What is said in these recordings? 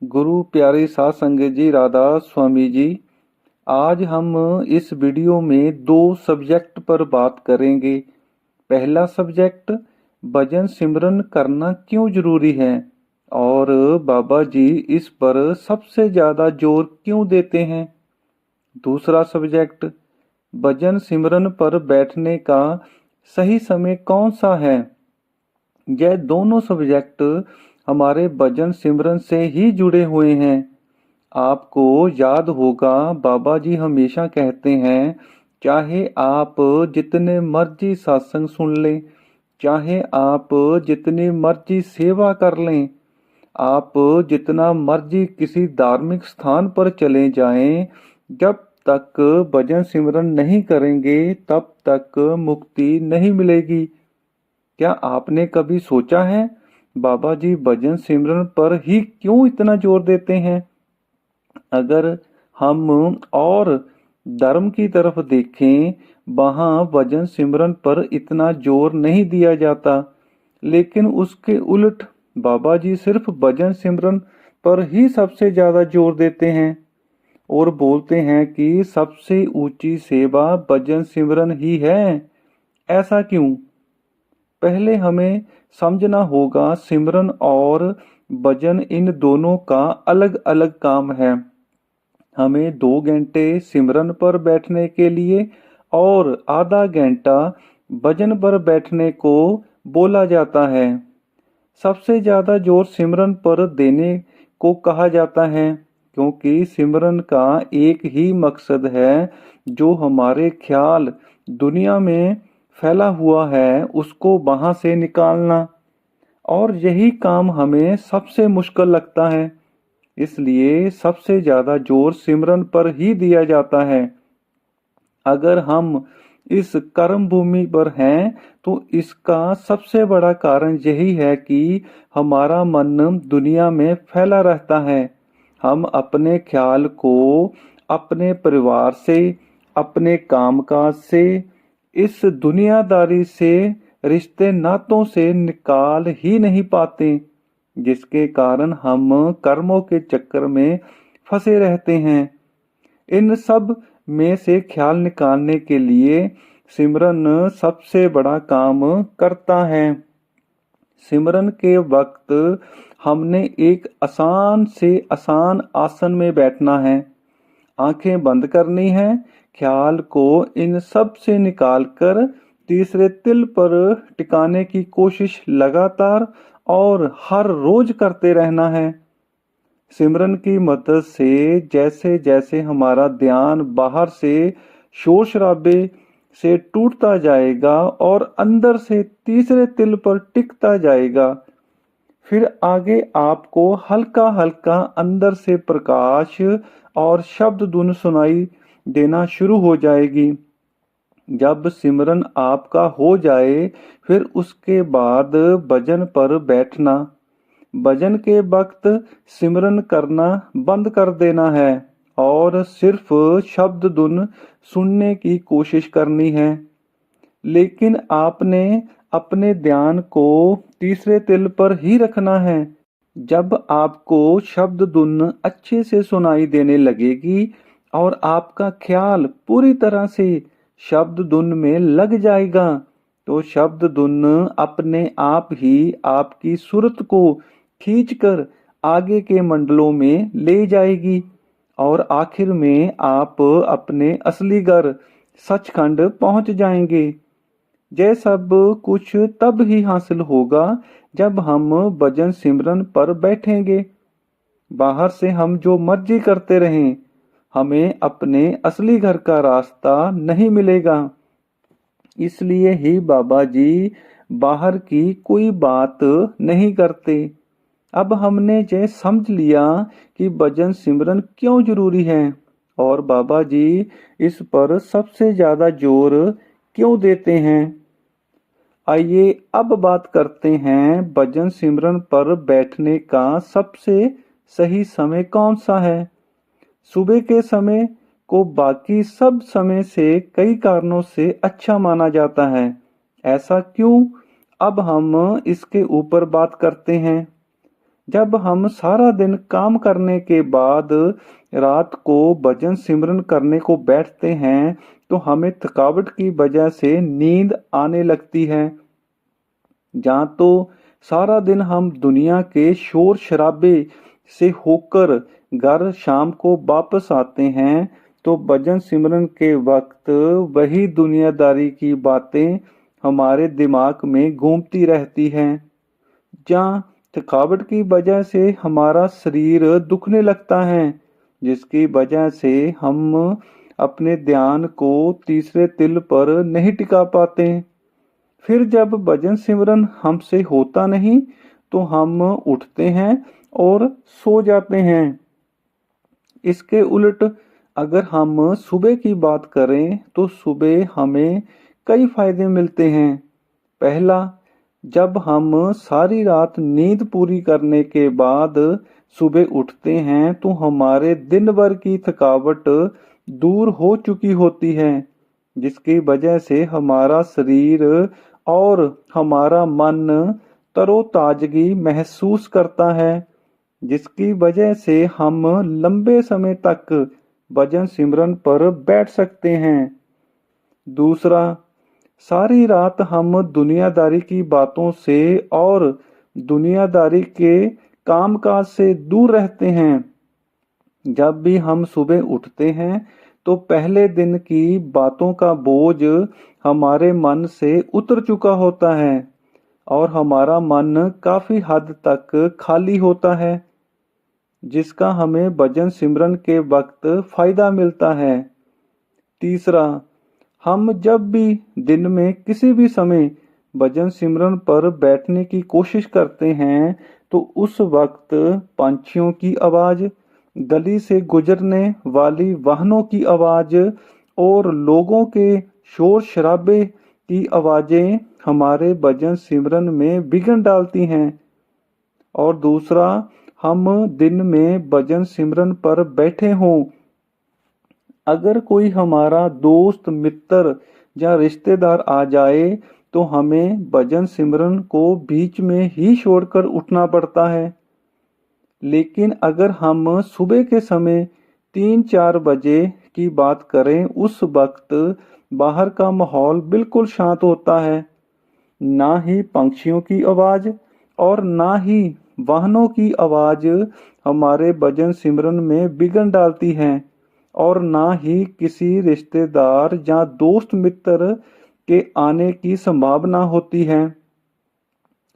गुरु प्यारे साध संगत जी, राधा स्वामी जी। आज हम इस वीडियो में दो सब्जेक्ट पर बात करेंगे। पहला सब्जेक्ट, भजन सिमरन करना क्यों जरूरी है और बाबा जी इस पर सबसे ज्यादा जोर क्यों देते हैं। दूसरा सब्जेक्ट, भजन सिमरन पर बैठने का सही समय कौन सा है। यह दोनों सब्जेक्ट हमारे भजन सिमरन से ही जुड़े हुए हैं। आपको याद होगा, बाबा जी हमेशा कहते हैं, चाहे आप जितने मर्जी सत्संग सुन लें, चाहे आप जितनी मर्जी सेवा कर लें, आप जितना मर्जी किसी धार्मिक स्थान पर चले जाएं, जब तक भजन सिमरन नहीं करेंगे तब तक मुक्ति नहीं मिलेगी। क्या आपने कभी सोचा है बाबा जी भजन सिमरन पर ही क्यों इतना जोर देते हैं। अगर हम और धर्म की तरफ देखें, वहां भजन सिमरन पर इतना जोर नहीं दिया जाता, लेकिन उसके उलट बाबा जी सिर्फ भजन सिमरन पर ही सबसे ज्यादा जोर देते हैं और बोलते हैं कि सबसे ऊंची सेवा भजन सिमरन ही है। ऐसा क्यों? पहले हमें समझना होगा, सिमरन और भजन इन दोनों का अलग अलग काम है। हमें 2 घंटे सिमरन पर बैठने के लिए और आधा घंटा भजन पर बैठने को बोला जाता है। सबसे ज्यादा जोर सिमरन पर देने को कहा जाता है, क्योंकि सिमरन का एक ही मकसद है, जो हमारे ख्याल दुनिया में फैला हुआ है उसको वहां से निकालना। और यही काम हमें सबसे मुश्किल लगता है, इसलिए सबसे ज्यादा जोर सिमरन पर ही दिया जाता है। अगर हम इस कर्म भूमि पर हैं तो इसका सबसे बड़ा कारण यही है कि हमारा मन दुनिया में फैला रहता है। हम अपने ख्याल को अपने परिवार से, अपने कामकाज से, इस दुनियादारी से, रिश्ते नातों से निकाल ही नहीं पाते, जिसके कारण हम कर्मों के चक्कर में फंसे रहते हैं। इन सब में से ख्याल निकालने के लिए सिमरन सबसे बड़ा काम करता है। सिमरन के वक्त हमने एक आसान से आसान आसन में बैठना है, आंखें बंद करनी है, ख्याल को इन सब से निकालकर तीसरे तिल पर टिकाने की कोशिश लगातार और हर रोज करते रहना है। सिमरन की मदद से जैसे जैसे हमारा ध्यान बाहर से शोर शराबे से टूटता जाएगा और अंदर से तीसरे तिल पर टिकता जाएगा, फिर आगे आपको हल्का हल्का अंदर से प्रकाश और शब्द धुन सुनाई देना शुरू हो जाएगी। जब सिमरन आपका हो जाए, फिर उसके बाद भजन पर बैठना। भजन के वक्त सिमरन करना बंद कर देना है और सिर्फ शब्द धुन सुनने की कोशिश करनी है। लेकिन आपने अपने ध्यान को तीसरे तिल पर ही रखना है। जब आपको शब्द धुन अच्छे से सुनाई देने लगेगी और आपका ख्याल पूरी तरह से शब्द धुन में लग जाएगा, तो शब्द धुन अपने आप ही आपकी सुरत को खींचकर आगे के मंडलों में ले जाएगी और आखिर में आप अपने असली घर सचखंड पहुंच जाएंगे। यह सब कुछ तब ही हासिल होगा जब हम भजन सिमरन पर बैठेंगे। बाहर से हम जो मर्जी करते रहें, हमें अपने असली घर का रास्ता नहीं मिलेगा। इसलिए ही बाबा जी बाहर की कोई बात नहीं करते। अब हमने यह समझ लिया कि भजन सिमरन क्यों जरूरी है और बाबा जी इस पर सबसे ज्यादा जोर क्यों देते हैं। आइए अब बात करते हैं, भजन सिमरन पर बैठने का सबसे सही समय कौन सा है। सुबह के समय को बाकी सब समय से कई कारणों से अच्छा माना जाता है। ऐसा क्यों? अब हम इसके ऊपर बात करते हैं। जब हम सारा दिन काम करने के बाद रात को भजन सिमरन करने को बैठते हैं तो हमें थकावट की वजह से नींद आने लगती है। जहाँ तो सारा दिन हम दुनिया के शोर शराबे से होकर घर शाम को वापस आते हैं तो भजन सिमरन के वक्त वही दुनियादारी की बातें हमारे दिमाग में घूमती रहती हैं। जहाँ थकावट की वजह से हमारा शरीर दुखने लगता है, जिसकी वजह से हम अपने ध्यान को तीसरे तिल पर नहीं टिका पाते। फिर जब भजन सिमरन हमसे होता नहीं तो हम उठते हैं और सो जाते हैं। इसके उलट अगर हम सुबह की बात करें तो सुबह हमें कई फायदे मिलते हैं। पहला, जब हम सारी रात नींद पूरी करने के बाद सुबह उठते हैं तो हमारे दिन भर की थकावट दूर हो चुकी होती है, जिसकी वजह से हमारा शरीर और हमारा मन तरोताजगी महसूस करता है, जिसकी वजह से हम लंबे समय तक भजन सिमरन पर बैठ सकते हैं। दूसरा, सारी रात हम दुनियादारी की बातों से और दुनियादारी के कामकाज से दूर रहते हैं। जब भी हम सुबह उठते हैं तो पहले दिन की बातों का बोझ हमारे मन से उतर चुका होता है और हमारा मन काफी हद तक खाली होता है, जिसका हमें भजन सिमरन के वक्त फायदा मिलता है। तीसरा, हम जब भी दिन में किसी भी समय भजन सिमरन पर बैठने की कोशिश करते हैं तो उस वक्त पंछियों की आवाज, गली से गुजरने वाली वाहनों की आवाज और लोगों के शोर शराबे की आवाजें हमारे भजन सिमरन में विघ्न डालती हैं। और दूसरा, हम दिन में भजन सिमरन पर बैठे हों, अगर कोई हमारा दोस्त मित्र या रिश्तेदार आ जाए तो हमें भजन सिमरन को बीच में ही छोड़कर उठना पड़ता है। लेकिन अगर हम सुबह के समय 3-4 बजे की बात करें, उस वक्त बाहर का माहौल बिल्कुल शांत होता है। ना ही पंछियों की आवाज और ना ही वाहनों की आवाज हमारे भजन सिमरन में विघ्न डालती है और ना ही किसी रिश्तेदार या दोस्त मित्र के आने की संभावना होती है।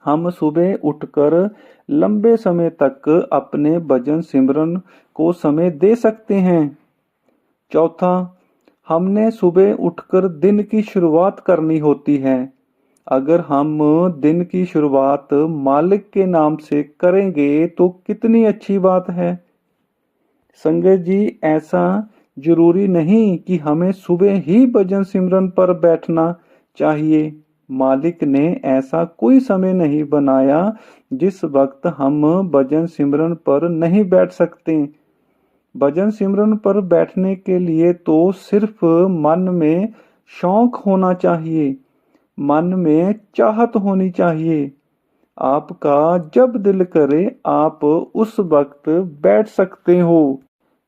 हम सुबह उठकर लंबे समय तक अपने भजन सिमरन को समय दे सकते हैं। चौथा, हमने सुबह उठकर दिन की शुरुआत करनी होती है। अगर हम दिन की शुरुआत मालिक के नाम से करेंगे तो कितनी अच्छी बात है। संगत जी, ऐसा जरूरी नहीं कि हमें सुबह ही भजन सिमरन पर बैठना चाहिए। मालिक ने ऐसा कोई समय नहीं बनाया जिस वक्त हम भजन सिमरन पर नहीं बैठ सकते। भजन सिमरन पर बैठने के लिए तो सिर्फ मन में शौक होना चाहिए, मन में चाहत होनी चाहिए। आपका जब दिल करे आप उस वक्त बैठ सकते हो।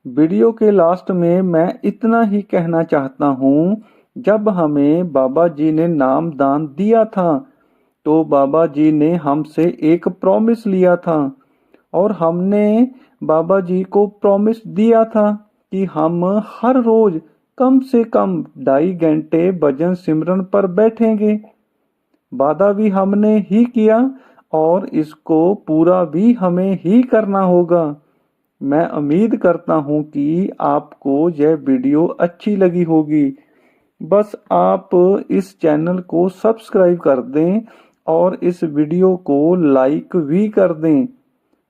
वीडियो के लास्ट में मैं इतना ही कहना चाहता हूँ, जब हमें बाबा जी ने नाम दान दिया था तो बाबा जी ने हमसे एक प्रॉमिस लिया था और हमने बाबा जी को प्रॉमिस दिया था कि हम हर रोज कम से कम 2.5 घंटे भजन सिमरन पर बैठेंगे। वादा भी हमने ही किया और इसको पूरा भी हमें ही करना होगा। मैं उम्मीद करता हूँ कि आपको यह वीडियो अच्छी लगी होगी। बस आप इस चैनल को सब्सक्राइब कर दें और इस वीडियो को लाइक भी कर दें।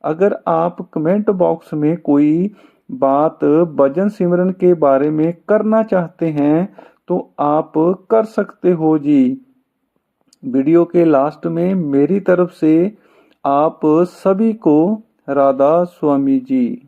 अगर आप कमेंट बॉक्स में कोई बात भजन सिमरन के बारे में करना चाहते हैं तो आप कर सकते हो जी। वीडियो के लास्ट में मेरी तरफ से आप सभी को राधा स्वामी जी।